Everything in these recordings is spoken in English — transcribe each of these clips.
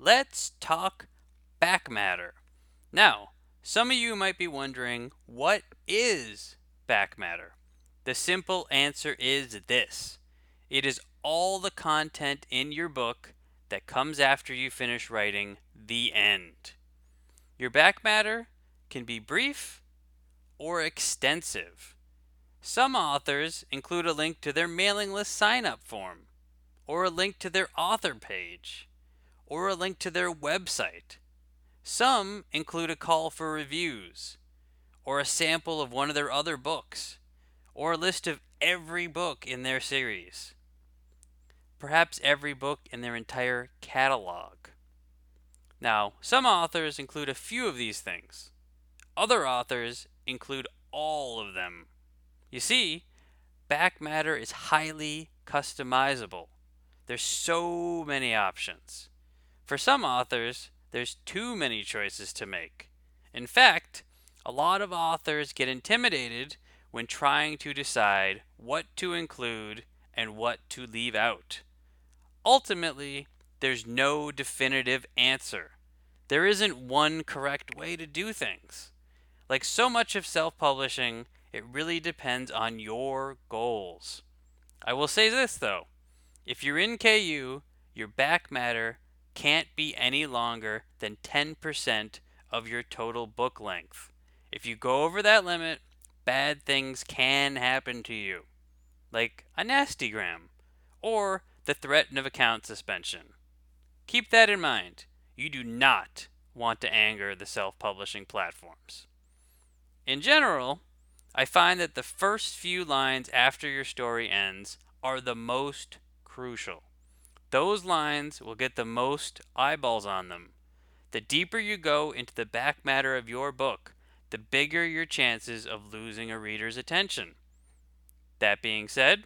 let's talk back matter. Now, some of you might be wondering, what is back matter? The simple answer is this: it is all the content in your book that comes after you finish writing the end. Your back matter can be brief or extensive. Some authors include a link to their mailing list sign up form, or a link to their author page, or a link to their website. Some include a call for reviews, or a sample of one of their other books, or a list of every book in their series. Perhaps every book in their entire catalog. Now, some authors include a few of these things. Other authors include all of them. You see, back matter is highly customizable. There's so many options. For some authors, there's too many choices to make. In fact, a lot of authors get intimidated when trying to decide what to include and what to leave out. Ultimately, there's no definitive answer. There isn't one correct way to do things. Like so much of self publishing, it really depends on your goals. I will say this though: if you're in KU, your back matter can't be any longer than 10% of your total book length. If you go over that limit, bad things can happen to you, like a nastygram or the threat of account suspension. Keep that in mind. You do not want to anger the self publishing platforms. In general, I find that the first few lines after your story ends are the most crucial. Those lines will get the most eyeballs on them. The deeper you go into the back matter of your book, the bigger your chances of losing a reader's attention. That being said,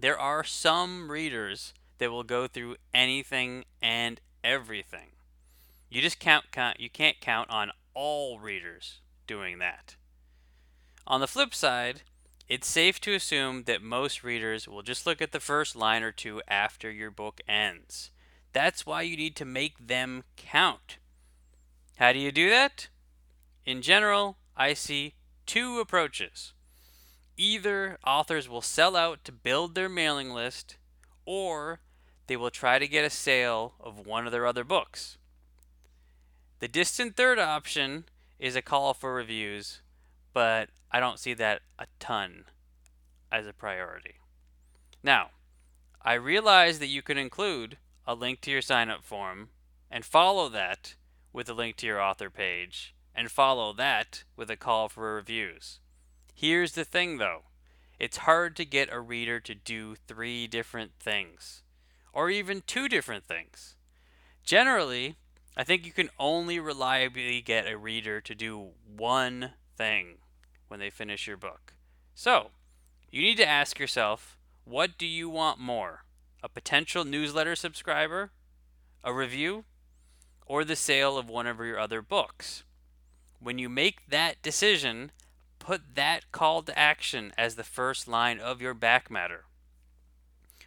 there are some readers that will go through anything and everything. You can't count on all readers doing that. On the flip side, it's safe to assume that most readers will just look at the first line or two after your book ends. That's why you need to make them count. How do you do that? In general, I see two approaches. Either authors will sell out to build their mailing list, or they will try to get a sale of one of their other books. The distant third option is a call for reviews, but I don't see that a ton as a priority. Now, I realize that you can include a link to your sign up form and follow that with a link to your author page and follow that with a call for reviews. Here's the thing though: it's hard to get a reader to do 3 different things, or even 2 different things. Generally, I think you can only reliably get a reader to do one thing when they finish your book. So, you need to ask yourself, what do you want more? A potential newsletter subscriber, a review, or the sale of one of your other books? When you make that decision, put that call to action as the first line of your back matter.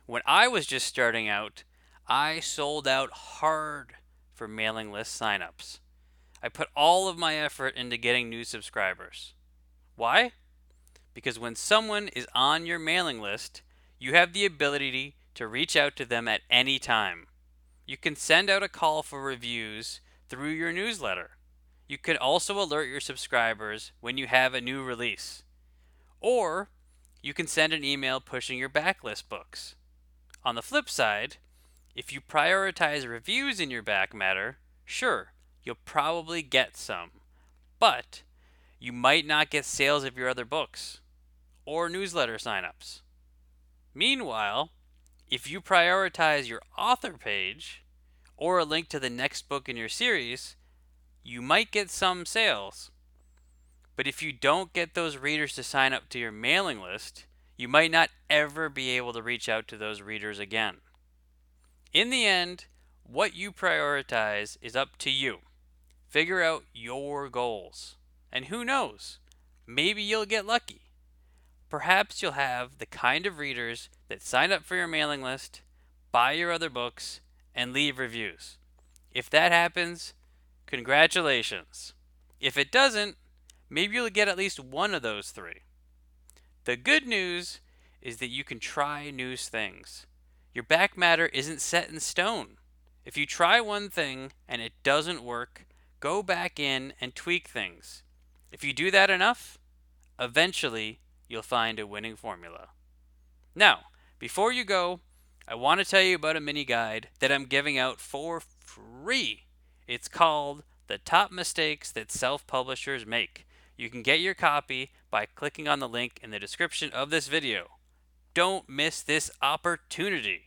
When I was just starting out, I sold out hard for mailing list signups. I put all of my effort into getting new subscribers. Why? Because when someone is on your mailing list, you have the ability to reach out to them at any time. You can send out a call for reviews through your newsletter. You can also alert your subscribers when you have a new release. Or you can send an email pushing your backlist books. On the flip side, if you prioritize reviews in your back matter, sure, you'll probably get some. But you might not get sales of your other books or newsletter signups. Meanwhile, if you prioritize your author page or a link to the next book in your series, you might get some sales. But if you don't get those readers to sign up to your mailing list, you might not ever be able to reach out to those readers again. In the end, what you prioritize is up to you. Figure out your goals. And who knows? Maybe you'll get lucky. Perhaps you'll have the kind of readers that sign up for your mailing list, buy your other books, and leave reviews. If that happens, congratulations. If it doesn't, maybe you'll get at least one of those three. The good news is that you can try new things. Your back matter isn't set in stone. If you try one thing and it doesn't work, go back in and tweak things. If you do that enough, eventually you'll find a winning formula. Now, before you go, I want to tell you about a mini guide that I'm giving out for free. It's called The Top Mistakes That Self-Publishers Make. You can get your copy by clicking on the link in the description of this video. Don't miss this opportunity.